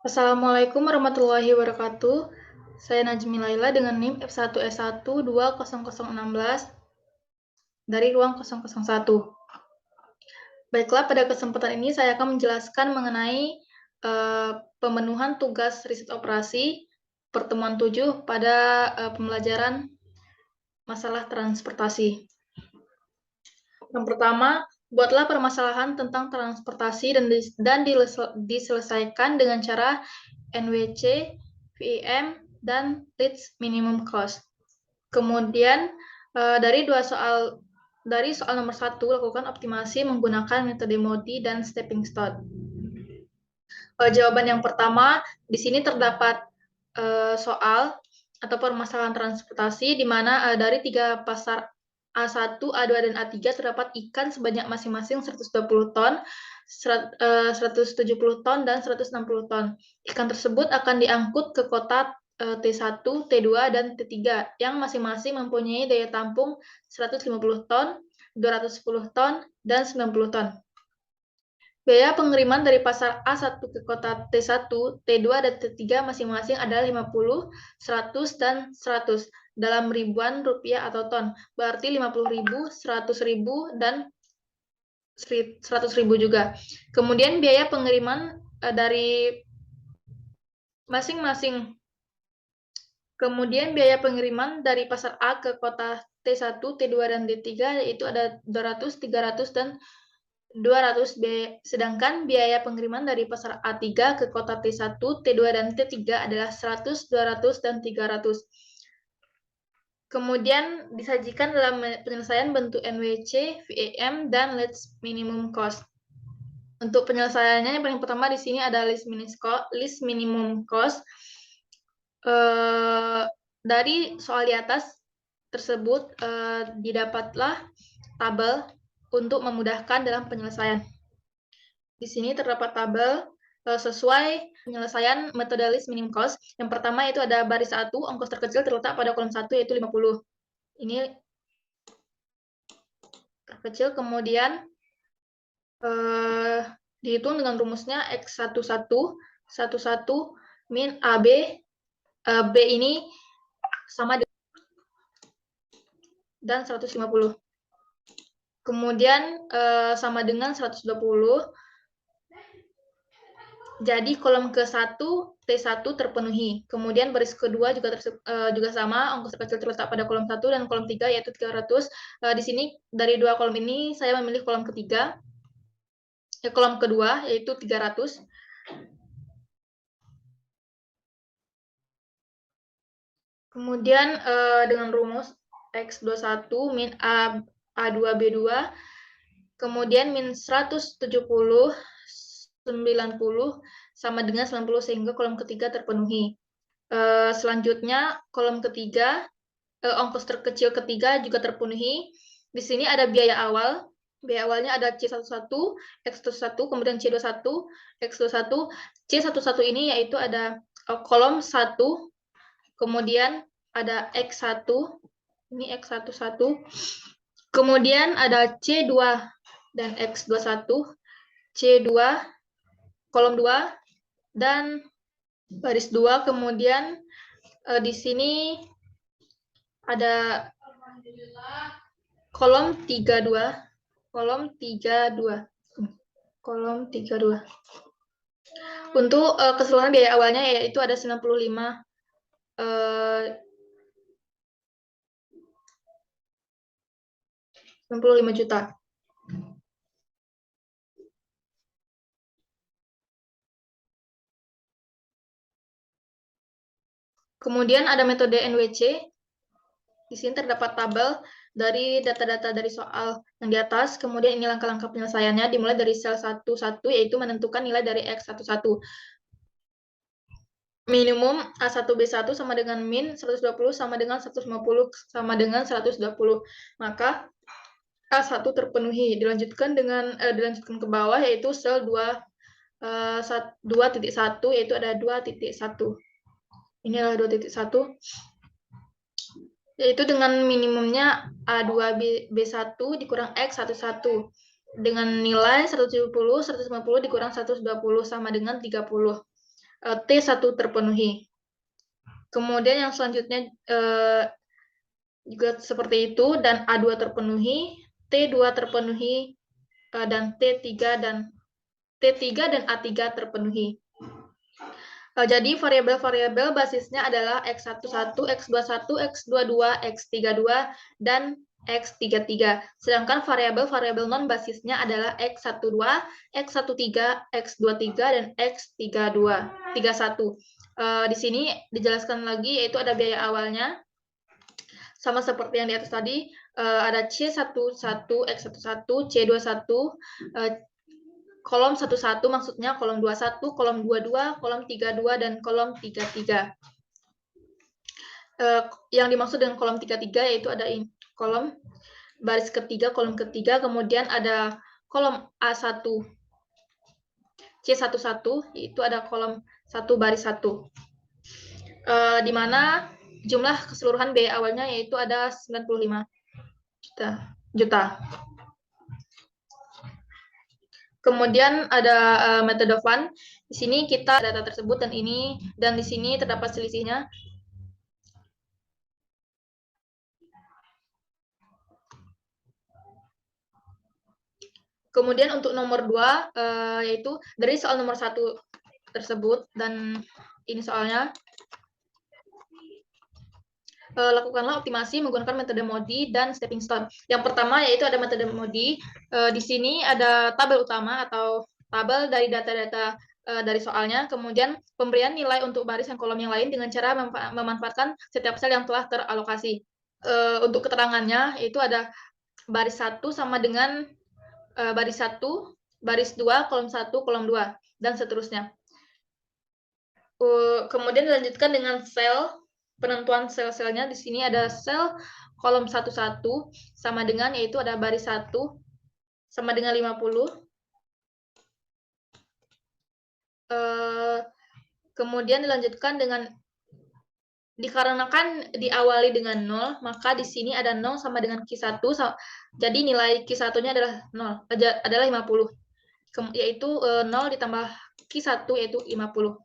Assalamualaikum warahmatullahi wabarakatuh. Saya Najmi Laila dengan NIM F1S1 20016 dari ruang 001. Baiklah, pada kesempatan ini saya akan menjelaskan mengenai pemenuhan tugas riset operasi pertemuan 7 pada pembelajaran masalah transportasi. Yang pertama, buatlah permasalahan tentang transportasi dan diselesaikan dengan cara NWC, VEM, dan least minimum cost. Kemudian dari soal nomor 1, lakukan optimasi menggunakan metode MODI dan stepping stone. Jawaban yang pertama, di sini terdapat soal atau permasalahan transportasi di mana dari 3 pasar A1, A2, dan A3 terdapat ikan sebanyak masing-masing 120 ton, 170 ton, dan 160 ton. Ikan tersebut akan diangkut ke kota T1, T2, dan T3 yang masing-masing mempunyai daya tampung 150 ton, 210 ton, dan 90 ton. Biaya pengiriman dari pasar A1 ke kota T1, T2, dan T3 masing-masing adalah 50, 100, dan 100 dalam ribuan rupiah atau ton. Berarti 50.000, 100.000, dan 100.000 juga. Kemudian biaya pengiriman dari masing-masing. Kemudian biaya pengiriman dari pasar A ke kota T1, T2, dan T3 yaitu ada 200, 300, dan 200 sedangkan biaya pengiriman dari pasar A3 ke kota T1, T2, dan T3 adalah 100, 200, dan 300. Kemudian disajikan dalam penyelesaian bentuk NWC, VEM, dan least minimum cost. Untuk penyelesaiannya, yang paling pertama di sini ada least minimum cost. Dari soal di atas tersebut didapatlah tabel untuk memudahkan dalam penyelesaian. Di sini terdapat tabel sesuai penyelesaian metode least minimum cost. Yang pertama itu ada baris 1, ongkos terkecil terletak pada kolom 1 yaitu 50. Ini terkecil, kemudian dihitung dengan rumusnya X11 min AB. B ini sama dengan dan 150. Kemudian sama dengan 120. Jadi kolom ke-1 T1 terpenuhi. Kemudian baris kedua juga sama, ongkos terkecil terletak pada kolom 1 dan kolom 3 yaitu 300. Di sini dari dua kolom ini saya memilih kolom ketiga. Kolom kedua yaitu 300. Kemudian dengan rumus X21 min A2B2, kemudian min 170 90 sama dengan 90 sehingga kolom ketiga terpenuhi. Selanjutnya kolom ketiga, ongkos terkecil ketiga juga terpenuhi. Di sini ada biaya awal. Biaya awalnya ada C11, X11, kemudian C21, X21. C11 ini yaitu ada kolom 1, kemudian ada X1, ini X11, kemudian ada C2 dan X21, C2, kolom 2, dan baris 2, kemudian di sini ada kolom 32, kolom 32. Untuk keseluruhan biaya awalnya yaitu ada 95 juta. Kemudian ada metode NWC. Di sini terdapat tabel dari data-data dari soal yang di atas. Kemudian ini langkah-langkah penyelesaiannya dimulai dari sel 1, yaitu menentukan nilai dari X11. Minimum A1B1 sama dengan min 120 sama dengan 150 sama dengan 120. Maka A1 terpenuhi. Dilanjutkan ke bawah yaitu sel 2.1 yaitu ada 2.1. Ini adalah 2.1 yaitu dengan minimumnya A2B1 dikurang X11 dengan nilai 170, 150 dikurang 120 sama dengan 30. T1 terpenuhi. Kemudian yang selanjutnya juga seperti itu, dan A2 terpenuhi, T2 terpenuhi, dan T3 dan A3 terpenuhi. Jadi variabel-variabel basisnya adalah X11, X21, X22, X32, dan X33. Sedangkan variabel-variabel non-basisnya adalah X12, X13, X23, dan X31. Di sini dijelaskan lagi, yaitu ada biaya awalnya. Sama seperti yang di atas tadi, ada C11, X11, C21, kolom 11 maksudnya kolom 21, kolom 22, kolom 32, dan kolom 33. Yang dimaksud dengan kolom 33 yaitu ada kolom baris ketiga, kolom ketiga, kemudian ada kolom A1, C11, yaitu ada kolom 1 baris 1. Di mana jumlah keseluruhan biaya awalnya yaitu ada 95 juta. Kemudian ada metode fund. Di sini kita data tersebut dan di sini terdapat selisihnya. Kemudian untuk nomor 2 yaitu dari soal nomor 1 tersebut, dan ini soalnya, lakukanlah optimasi menggunakan metode MODI dan stepping stone. Yang pertama yaitu ada metode MODI. Di sini ada tabel utama atau tabel dari data-data dari soalnya, kemudian pemberian nilai untuk baris dan kolom yang lain dengan cara memanfaatkan setiap sel yang telah teralokasi. Untuk keterangannya itu ada baris 1 sama dengan baris 1, baris 2, kolom 1, kolom 2, dan seterusnya. Kemudian dilanjutkan dengan sel. Penentuan sel-selnya di sini ada sel kolom 11 sama dengan, yaitu ada baris 1 sama dengan 50. Kemudian dilanjutkan dengan dikarenakan diawali dengan 0, maka di sini ada 0 sama dengan Q1, jadi nilai Q1-nya adalah 0, adalah 50. Yaitu 0 ditambah Q1 yaitu 50.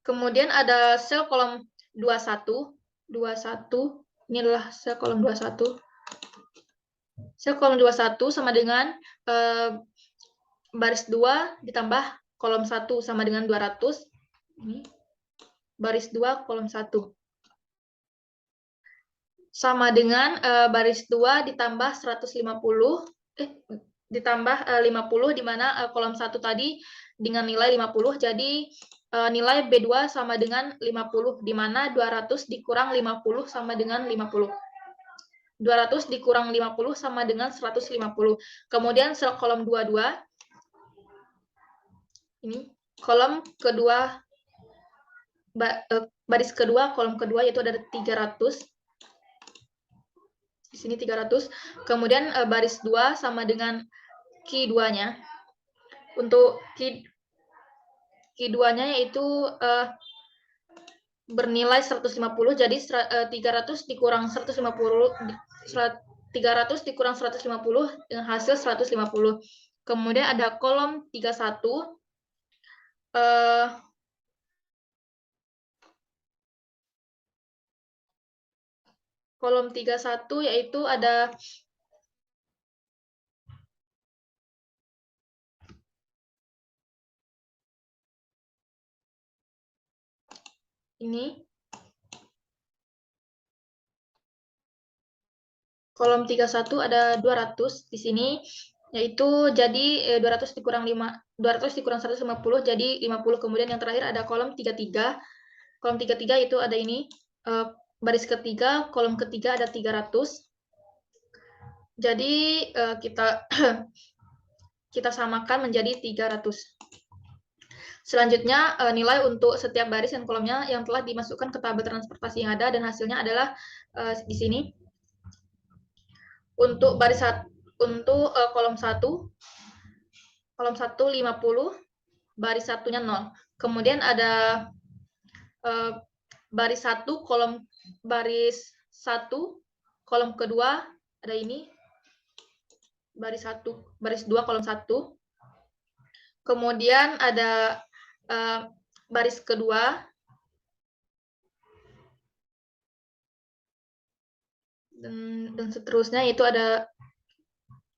Kemudian ada sel kolom 21. Ini adalah sel kolom 21. Sel kolom 21 sama dengan baris 2 ditambah kolom 1 sama dengan 200. Ini baris 2 kolom 1. Sama dengan baris 2 ditambah 50, di mana kolom 1 tadi dengan nilai 50, jadi nilai B2 sama dengan 50, di mana 200 dikurang 50 sama dengan 50. 200 dikurang 50 sama dengan 150. Kemudian sel kolom 22, ini kolom kedua, baris kedua, kolom kedua, yaitu ada 300. Di sini 300. Kemudian baris 2 sama dengan Q2-nya. Untuk Q2-nya yaitu bernilai 150, jadi 300 dikurang 150, 300 dikurang 150 dengan hasil 150. Kemudian ada kolom 31, kolom 31 yaitu ada ini. Kolom 31 ada 200 di sini, yaitu jadi 200 dikurang 150 jadi 50. Kemudian yang terakhir ada kolom 33. Kolom 33 itu ada ini, baris ketiga, kolom ketiga ada 300. Jadi kita samakan menjadi 300. Selanjutnya nilai untuk setiap baris dan kolomnya yang telah dimasukkan ke tabel transportasi yang ada, dan hasilnya adalah di sini. Untuk baris untuk kolom 1 50, baris satunya 0. Kemudian ada baris 1 kolom baris 1 kolom kedua ada ini, baris 1 baris 2 kolom 1. Kemudian ada baris kedua, dan seterusnya. Itu ada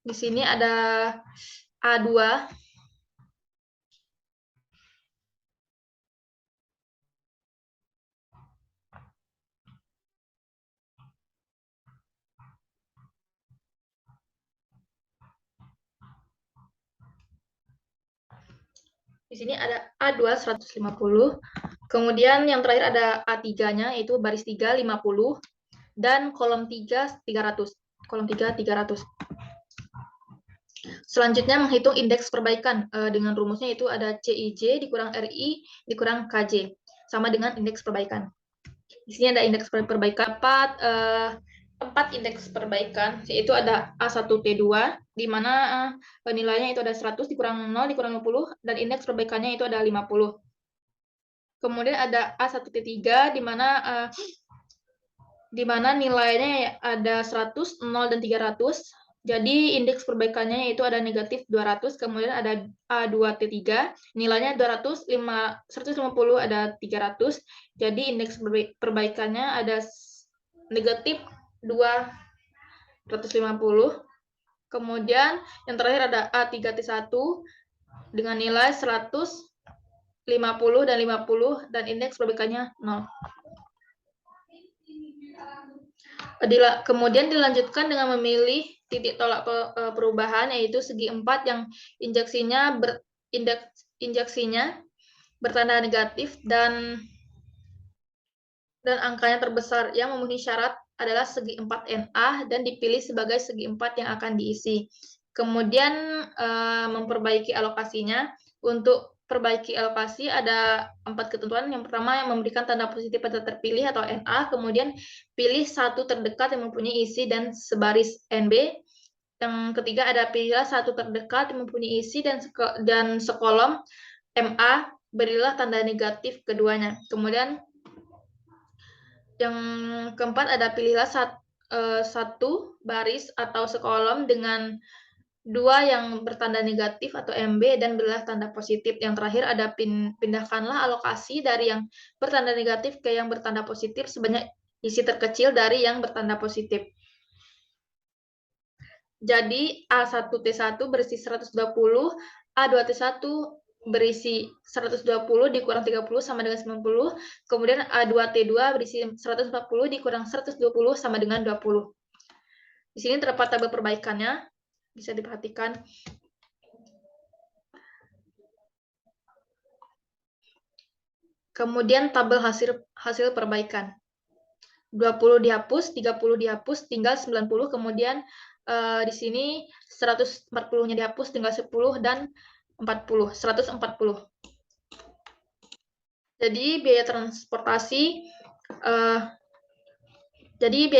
di sini ada A2. Di sini ada A2 150. Kemudian yang terakhir ada A3-nya, yaitu baris 3 50 dan kolom 3 300. Kolom 3 300. Selanjutnya menghitung indeks perbaikan. Dengan rumusnya itu ada CIJ dikurang RI dikurang KJ sama dengan indeks perbaikan. Di sini ada indeks perbaikan. Dapat 4 indeks perbaikan, yaitu ada A1T2, di mana nilainya itu ada 100 dikurang 0 dikurang 50, dan indeks perbaikannya itu ada 50. Kemudian ada A1T3, di mana nilainya ada 100, 0, dan 300. Jadi indeks perbaikannya itu ada negatif 200. Kemudian ada A2T3, nilainya 200, 150, ada 300. Jadi indeks perbaikannya ada negatif 250. Kemudian yang terakhir ada A3T1 dengan nilai 100, 50, dan 50, dan indeks perbaikannya 0. Kemudian dilanjutkan dengan memilih titik tolak perubahan, yaitu segi 4 yang injeksinya bertanda negatif dan angkanya terbesar. Yang memenuhi syarat adalah segi 4NA dan dipilih sebagai segi 4 yang akan diisi. Kemudian memperbaiki alokasinya. Untuk perbaiki alokasi ada 4 ketentuan. Yang pertama, yang memberikan tanda positif pada terpilih atau NA. Kemudian pilih satu terdekat yang mempunyai isi dan sebaris NB. Yang ketiga ada pilihlah satu terdekat yang mempunyai isi dan sekolom MA. Berilah tanda negatif keduanya. Kemudian yang keempat ada pilihlah satu baris atau sekolom dengan 2 yang bertanda negatif atau MB dan berilah tanda positif. Yang terakhir ada pindahkanlah alokasi dari yang bertanda negatif ke yang bertanda positif sebanyak isi terkecil dari yang bertanda positif. Jadi A1T1 berisi 120, A2T1 berisi 120 dikurang 30 sama dengan 90, kemudian A2T2 berisi 140 dikurang 120 sama dengan 20. Di sini terdapat tabel perbaikannya, bisa diperhatikan. Kemudian tabel hasil perbaikan. 20 dihapus, 30 dihapus, tinggal 90, kemudian di sini 140-nya dihapus, tinggal 10 dan 40, 140. Jadi biaya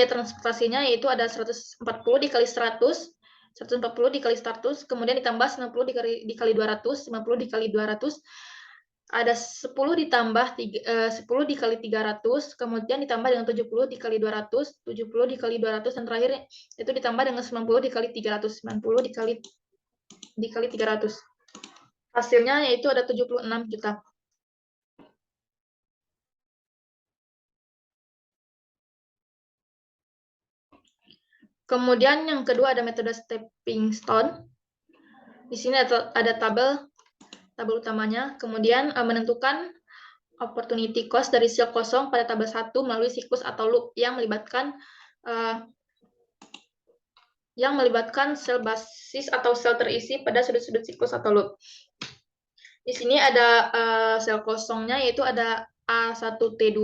transportasinya yaitu ada 140 dikali 100, 140 dikali 100, kemudian ditambah 90 dikali 200, 50 dikali 200, ada 10 ditambah 10 dikali 300, kemudian ditambah dengan 70 dikali 200, 70 dikali 200, dan terakhir itu ditambah dengan 90 dikali 300, 90 dikali 300. Hasilnya yaitu ada 76 juta. Kemudian yang kedua ada metode stepping stone. Di sini ada tabel utamanya. Kemudian menentukan opportunity cost dari sel kosong pada tabel 1 melalui siklus atau loop yang melibatkan sel basis atau sel terisi pada sudut-sudut siklus atau loop. Di sini ada sel kosongnya, yaitu ada A1T2,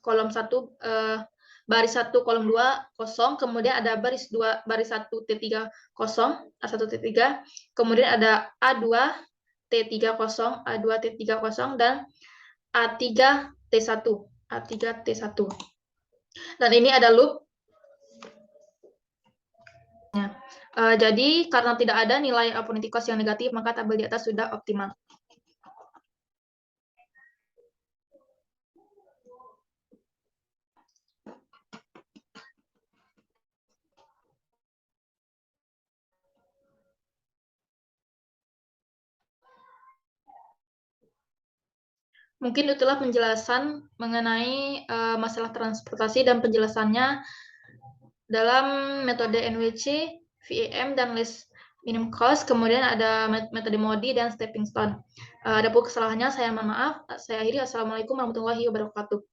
kolom 1, baris 1, kolom 2, kosong, kemudian ada baris 2, baris 1, T3, kosong, A1T3, kemudian ada A2T3 kosong, A2T3 kosong, dan A3T1. Dan ini ada loop. Jadi karena tidak ada nilai opportunity cost yang negatif, maka tabel di atas sudah optimal. Mungkin itulah penjelasan mengenai masalah transportasi dan penjelasannya dalam metode NWC, VAM, dan list minimum cost. Kemudian ada metode MODI dan stepping stone. Ada pun kesalahannya, saya mohon maaf. Saya akhiri. Assalamualaikum warahmatullahi wabarakatuh.